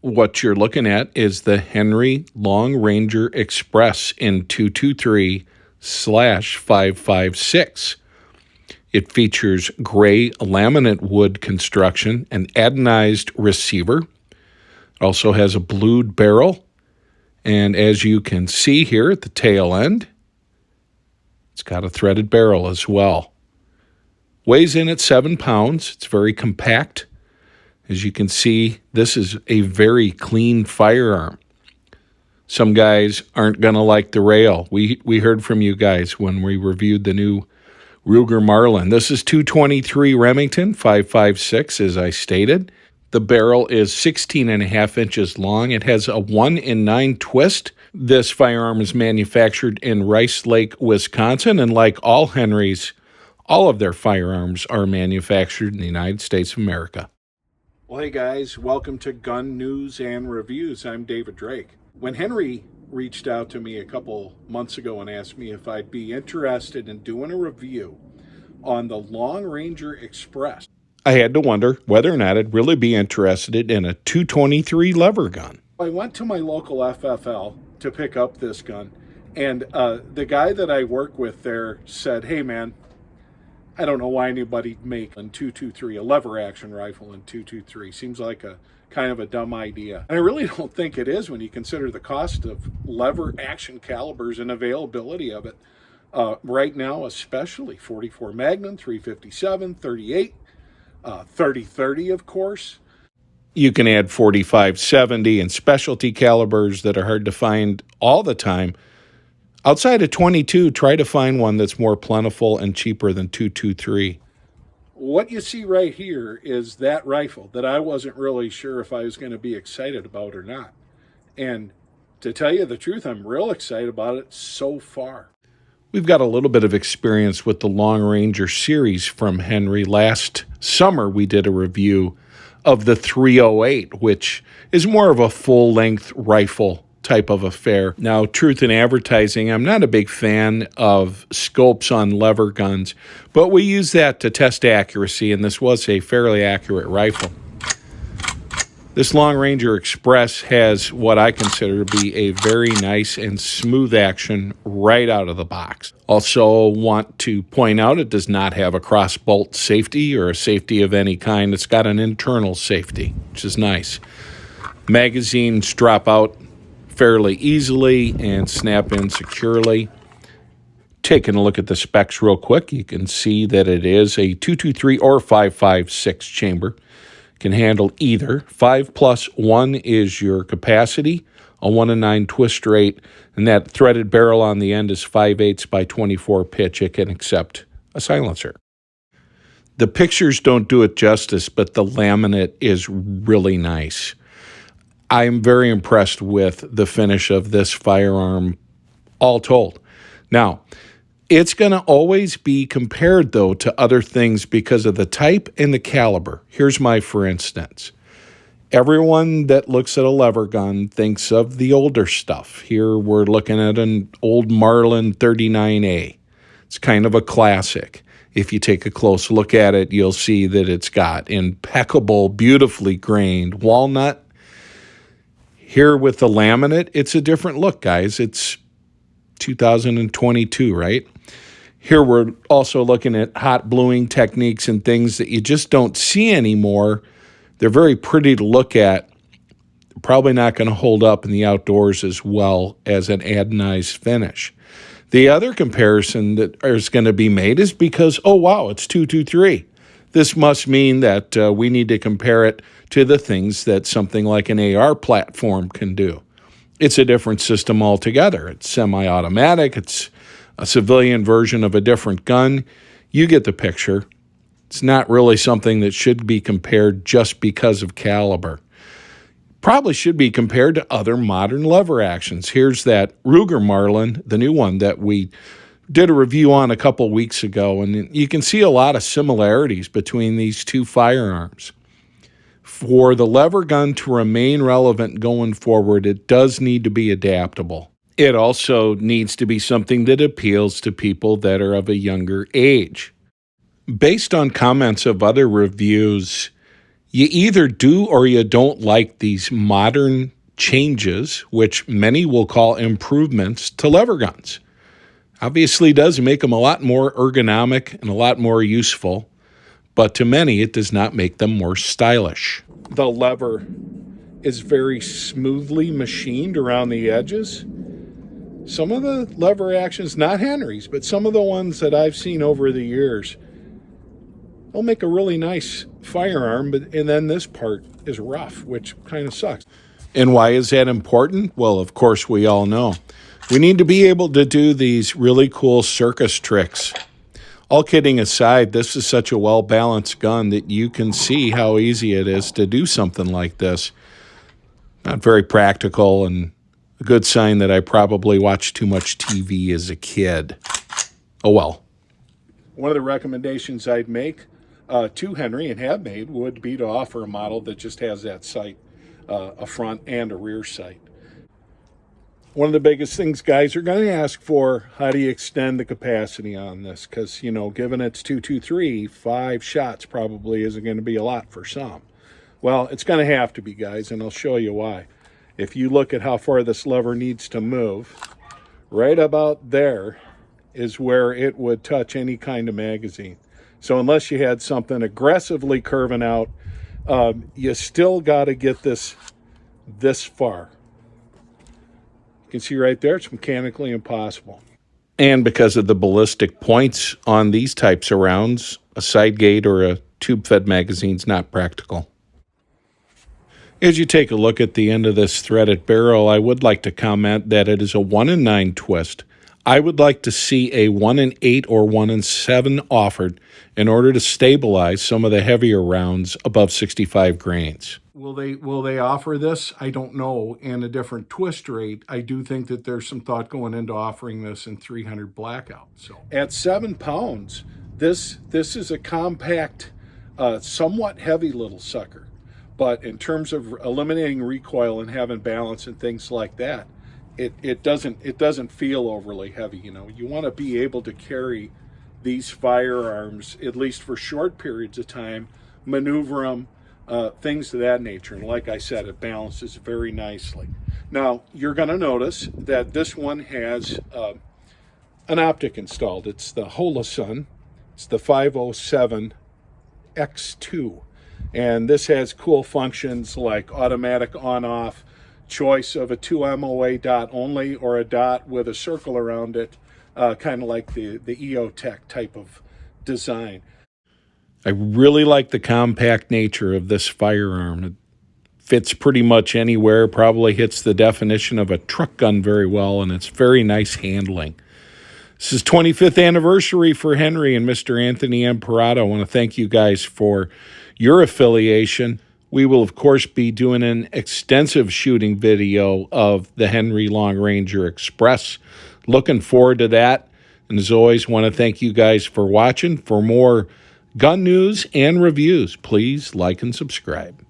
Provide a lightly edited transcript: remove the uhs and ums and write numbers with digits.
What you're looking at is the Henry Long Ranger Express in 223/556. It features gray laminate wood construction, an anodized receiver. It also has a blued barrel. And as you can see here at the tail end, it's got a threaded barrel as well. Weighs in at 7 pounds. It's very compact. As you can see, this is a very clean firearm. Some guys aren't going to like the rail. We heard from you guys when we reviewed the new Ruger Marlin. This is 223 Remington 556, as I stated. The barrel is 16.5 inches long. It has a 1 in 9 twist. This firearm is manufactured in Rice Lake, Wisconsin, and like all Henrys, all of their firearms are manufactured in the United States of America. Well, hey guys, welcome to Gun News and Reviews. I'm David Drake. When Henry reached out to me a couple months ago and asked me if I'd be interested in doing a review on the Long Ranger Express, I had to wonder whether or not I'd really be interested in a 223 lever gun. I went to my local FFL to pick up this gun, and the guy that I work with there said, hey man, I don't know why anybody'd make a 223, a lever action rifle in 223. Seems like a kind of a dumb idea. And I really don't think it is when you consider the cost of lever action calibers and availability of it. Right now, especially 44 Magnum, 357, 38, 3030, of course. You can add 4570 and specialty calibers that are hard to find all the time. Outside of 22, try to find one that's more plentiful and cheaper than 223. What you see right here is that rifle that I wasn't really sure if I was going to be excited about or not. And to tell you the truth, I'm real excited about it so far. We've got a little bit of experience with the Long Ranger series from Henry. Last summer, we did a review of the 308, which is more of a full-length rifle type of affair. Now, truth in advertising, I'm not a big fan of scopes on lever guns, but we use that to test accuracy, and this was a fairly accurate rifle. This Long Ranger Express has what I consider to be a very nice and smooth action right out of the box. Also want to point out it does not have a cross-bolt safety or a safety of any kind. It's got an internal safety, which is nice. Magazines drop out fairly easily and snap in securely. Taking a look at the specs real quick, you can see that it is a 223 or 556 chamber. Can handle either. 5+1 is your capacity, a 1 in 9 twist rate, and that threaded barrel on the end is 5/8 by 24 pitch. It can accept a silencer. The pictures don't do it justice, but the laminate is really nice. I'm very impressed with the finish of this firearm, all told. Now, it's going to always be compared, though, to other things because of the type and the caliber. Here's my for instance. Everyone that looks at a lever gun thinks of the older stuff. Here we're looking at an old Marlin 39A. It's kind of a classic. If you take a close look at it, you'll see that it's got impeccable, beautifully grained walnut. Here with the laminate, it's a different look, guys. It's 2022, right? Here we're also looking at hot bluing techniques and things that you just don't see anymore. They're very pretty to look at. Probably not going to hold up in the outdoors as well as an anodized finish. The other comparison that is going to be made is because, oh wow, it's 223. This must mean that we need to compare it to the things that something like an AR platform can do. It's a different system altogether. It's semi-automatic. It's a civilian version of a different gun. You get the picture. It's not really something that should be compared just because of caliber. Probably should be compared to other modern lever actions. Here's that Ruger Marlin, the new one that we did a review on a couple weeks ago, and you can see a lot of similarities between these two firearms. For the lever gun to remain relevant going forward, it does need to be adaptable. It also needs to be something that appeals to people that are of a younger age. Based on comments of other reviews, You either do or you don't like these modern changes, which many will call improvements to lever guns. Obviously does make them a lot more ergonomic and a lot more useful, but to many it does not make them more stylish. The lever is very smoothly machined around the edges. Some of the lever actions, not Henry's, but some of the ones that I've seen over the years, they'll make a really nice firearm, and then this part is rough, which kind of sucks. And why is that important? Well, of course, we all know. We need to be able to do these really cool circus tricks. All kidding aside, this is such a well-balanced gun that you can see how easy it is to do something like this. Not very practical, and a good sign that I probably watched too much TV as a kid. Oh well. One of the recommendations I'd make to Henry, and have made, would be to offer a model that just has that sight, a front and a rear sight. One of the biggest things guys are going to ask for, how do you extend the capacity on this? Because, you know, given it's 223, 5 shots probably isn't going to be a lot for some. Well, it's going to have to be, guys, and I'll show you why. If you look at how far this lever needs to move, right about there is where it would touch any kind of magazine. So unless you had something aggressively curving out, you still got to get this far. You can see right there, it's mechanically impossible. And because of the ballistic points on these types of rounds, a side gate or a tube-fed magazine is not practical. As you take a look at the end of this threaded barrel, I would like to comment that it is a 1 in 9 twist. I would like to see a 1 in 8 or 1 in 7 offered in order to stabilize some of the heavier rounds above 65 grains. Will they offer this? I don't know. And a different twist rate. I do think that there's some thought going into offering this in 300 blackout. So at 7 pounds, this is a compact, somewhat heavy little sucker. But in terms of eliminating recoil and having balance and things like that, it doesn't feel overly heavy. You know, you want to be able to carry these firearms at least for short periods of time, maneuver them, things of that nature. And like I said, it balances very nicely. Now you're going to notice that this one has an optic installed. It's the Holosun. It's the 507 X2, and this has cool functions like automatic on-off, choice of a 2 MOA dot only or a dot with a circle around it, kind of like the EOTech type of design. I really like the compact nature of this firearm. It fits pretty much anywhere, probably hits the definition of a truck gun very well, and it's very nice handling. This is 25th anniversary for Henry and Mr. Anthony Imperato. I want to thank you guys for your affiliation. We will, of course, be doing an extensive shooting video of the Henry Long Ranger Express. Looking forward to that. And as always, want to thank you guys for watching. For more gun news and reviews, please like and subscribe.